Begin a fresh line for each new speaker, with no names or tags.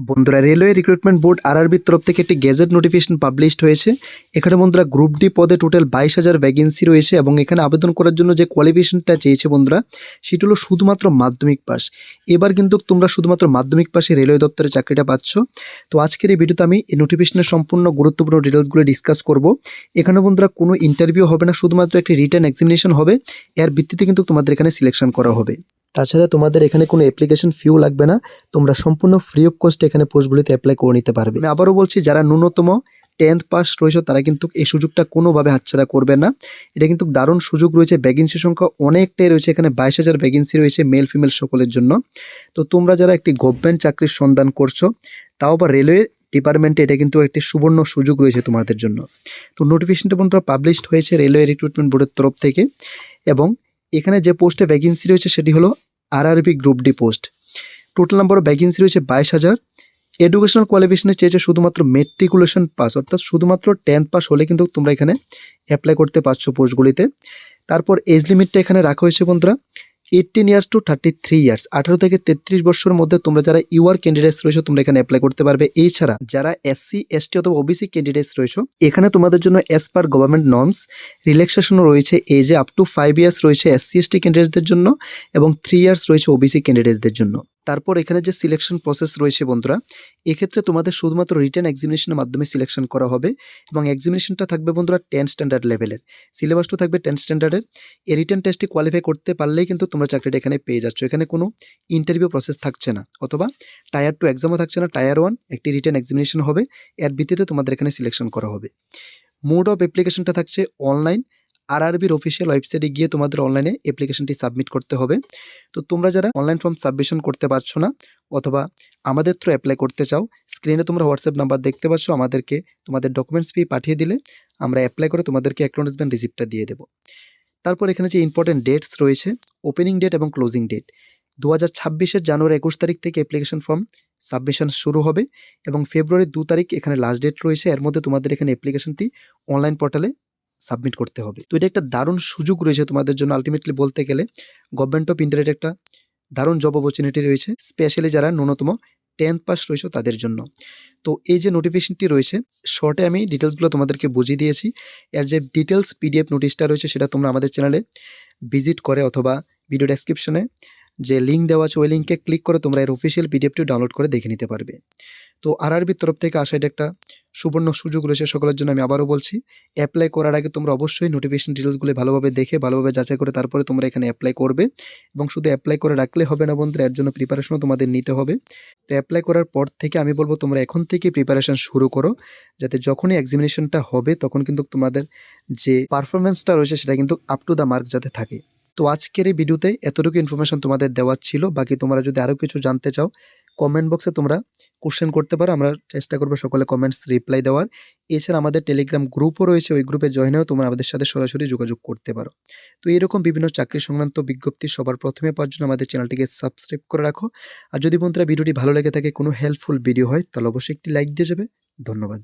বন্ধুরা, railway recruitment board আরআরবির তরফ থেকে একটি গেজেট নোটিফিকেশন পাবলিশড হয়েছে। এখানে বন্ধুরা গ্রুপ ডি পদে টোটাল 22,000 ভ্যাকেন্সি রয়েছে এবং এখানে আবেদন করার জন্য যে কোয়ালিফিকেশনটা চেয়েছে বন্ধুরা, সেটি হলো শুধুমাত্র মাধ্যমিক পাস। এবার কিন্তু তোমরা শুধুমাত্র মাধ্যমিক পাশে রেলওয়ে দপ্তরে চাকরিটা পাচ্ছ। তো আজকের এই ভিডিওতে আমি এই নোটিফিকেশনের সম্পূর্ণ গুরুত্বপূর্ণ ডিটেলসগুলো ডিসকাস করব। এখানে বন্ধুরা কোনো ইন্টারভিউ হবে না, শুধুমাত্র একটি রিটেন এক্সামিনেশন হবে। এর ভিত্তিতে কিন্তু তোমাদের এখানে সিলেকশন করা হবে। তাছাড়া তোমাদের এখানে কোনো অ্যাপ্লিকেশন ফিও লাগবে না, তোমরা সম্পূর্ণ ফ্রি অফ কস্টে এখানে পোস্টগুলিতে অ্যাপ্লাই করে নিতে পারবে। আমি আবারও বলছি, যারা ন্যূনতম 10th পাস রয়েছে তারা কিন্তু এই সুযোগটা কোনোভাবে হাতছাড়া করবে না। এটা কিন্তু দারুণ সুযোগ রয়েছে। ভ্যাকেন্সি সংখ্যা অনেকটাই রয়েছে, এখানে 22,000 ভ্যাকেন্সি রয়েছে মেল ফিমেল সকলের জন্য। তো তোমরা যারা একটি গভর্নমেন্ট চাকরির সন্ধান করছো, তাও বা রেলওয়ে ডিপার্টমেন্টে, এটা কিন্তু একটি সুবর্ণ সুযোগ রয়েছে তোমাদের জন্য। তো নোটিফিকেশনটা বন্ধুরা পাবলিশড হয়েছে রেলওয়ে রিক্রুটমেন্ট বোর্ডের তরফ থেকে এবং এখানে যে পোস্টে ভ্যাকেন্সি রয়েছে সেটি হলো RRB group D post. Total number of vacancy রয়েছে 22,000। এডুকেশনাল কোয়ালিফিকেশনে চেয়েছে শুধুমাত্র মেট্রিকুলেশন পাস, অর্থাৎ শুধুমাত্র 10th পাস হলে কিন্তু তোমরা এখানে অ্যাপ্লাই করতে পারছো পোস্টগুলিতে। তারপর এজ লিমিটটা এখানে রাখা হয়েছে বন্ধুরা 18 ইয়ার্স টু 33 ইয়ার্স, 18 থেকে 33 বছরের মধ্যে তোমরা যারা ইউআর ক্যান্ডিডেটস রয়েছে তোমরা এখানে অ্যাপ্লাই করতে পারবে। এছাড়া যারা এসসি এসটি অথবা ওবিসি ক্যান্ডিডেটস রয়েছে, এখানে তোমাদের জন্য অ্যাজ পার গভর্নমেন্ট নর্মস রিল্যাক্সেশনও রয়েছে। এজে আপ টু 5 ইয়ার্স রয়েছে এসসি এসটি ক্যান্ডিডেটসদের জন্য এবং 3 ইয়ার্স রয়েছে ওবিসি ক্যান্ডিডেটসদের জন্য। তারপর এখানে যে সিলেকশন প্রসেস রয়েছে বন্ধুরা, এক্ষেত্রে তোমাদের শুধুমাত্র রিটেন এক্সামিনেশনের মাধ্যমে সিলেকশন করা হবে এবং এক্সামিনেশনটা থাকবে বন্ধুরা 10 স্ট্যান্ডার্ড লেভেলের। সিলেবাসটা থাকবে 10 স্ট্যান্ডার্ডের। এই রিটেন টেস্টে কোয়ালিফাই করতে পারলেই কিন্তু তোমরা চাকরিটা এখানে পেয়ে যাচ্ছ। এখানে কোনো ইন্টারভিউ প্রসেস থাকছে না, অথবা টায়ার 2 এক্সামও থাকছে না। টায়ার 1 একটি রিটেন এক্সামিনেশন হবে, এর ভিত্তিতে তোমাদের এখানে সিলেকশন করা হবে। মোড অফ অ্যাপ্লিকেশনটা থাকছে অনলাইন। আরআরবির অফিসিয়াল ওয়েবসাইটে গিয়ে তোমাদের অনলাইনে অ্যাপ্লিকেশনটি সাবমিট করতে হবে। তো তোমরা যারা অনলাইন ফর্ম সাবমিশন করতে পারছো না অথবা আমাদের থ্রু অ্যাপ্লাই করতে চাও, স্ক্রিনে তোমরা হোয়াটসঅ্যাপ নাম্বার দেখতে পাচ্ছ, আমাদেরকে তোমাদের ডকুমেন্টস পাঠিয়ে দিলে আমরা অ্যাপ্লাই করে তোমাদেরকে অ্যাকনোলেজমেন্ট রিসিপ্টটা দিয়ে দেবো। তারপর এখানে যে ইম্পর্টেন্ট ডেটস রয়েছে, ওপেনিং ডেট এবং ক্লোজিং ডেট 2026 জানুয়ারি 21 তারিখ থেকে অ্যাপ্লিকেশন ফর্ম সাবমিশন শুরু হবে এবং ফেব্রুয়ারি 2 তারিখ এখানে লাস্ট ডেট রয়েছে। এর মধ্যে তোমাদের এখানে অ্যাপ্লিকেশনটি অনলাইন পোর্টালে সাবমিট করতে হবে। তো এটা একটা দারুণ সুযোগ রয়েছে তোমাদের জন্য। আলটিমেটলি বলতে গেলে গভর্নমেন্ট অফ ইন্ডিয়ার একটা দারুণ জব অপরচুনিটি রয়েছে, স্পেশালি যারা ন্যূনতম 10th পাস রয়েছে তাদের জন্য। তো এই যে নোটিফিকেশনটি রয়েছে, শর্টে আমি ডিটেলসগুলো তোমাদেরকে বুঝিয়ে দিয়েছি। এর যে ডিটেলস পিডিএফ নোটিশটা রয়েছে সেটা তোমরা আমাদের চ্যানেলে ভিজিট করে অথবা ভিডিও ডেসক্রিপশনে যে লিঙ্ক দেওয়া আছে ওই লিঙ্কে ক্লিক করে তোমরা এর অফিসিয়াল পিডিএফটি ডাউনলোড করে দেখে নিতে পারবে। তো আরআরবির তরফ থেকে আসা এটা একটা সুবর্ণ সুযোগ রয়েছে সকলের জন্য। আমি আবারও বলছি, অ্যাপ্লাই করার আগে তোমরা অবশ্যই নোটিফিকেশন ডিটেলসগুলো ভালোভাবে দেখে ভালোভাবে যাচাই করে তারপরে তোমরা এখানে অ্যাপ্লাই করবে। এবং শুধু অ্যাপ্লাই করে রাখলে হবে না বন্ধুরা, এর জন্য প্রিপারেশনও তোমাদের নিতে হবে। তো অ্যাপ্লাই করার পর থেকে আমি বলবো তোমরা এখন থেকে প্রিপারেশন শুরু করো, যাতে যখনই এক্সামিনেশনটা হবে তখন কিন্তু তোমাদের যে পারফরমেন্সটা রয়েছে সেটা কিন্তু আপ টু দ্য মার্ক যাতে থাকে। তো আজকের এই ভিডিওতে এতটুকু ইনফরমেশন তোমাদের দেওয়ার ছিল। বাকি তোমরা যদি আরও কিছু জানতে চাও কমেন্ট বক্সে তোমরা কোশ্চেন করতে পারো, আমরা চেষ্টা করবো সকলে কমেন্টস রিপ্লাই দেওয়ার। এছাড়া আমাদের টেলিগ্রাম গ্রুপও রয়েছে, ওই গ্রুপে জয়েন হয়েও তোমরা আমাদের সাথে সরাসরি যোগাযোগ করতে পারো। তো এরকম বিভিন্ন চাকরি সংক্রান্ত বিজ্ঞপ্তি সবার প্রথমে পাওয়ার জন্য আমাদের চ্যানেলটিকে সাবস্ক্রাইব করে রাখো। আর যদি বন্ধুরা ভিডিওটি ভালো লেগে থাকে, কোনো হেল্পফুল ভিডিও হয়, তাহলে অবশ্যই একটি লাইক দিয়ে যাবে। ধন্যবাদ।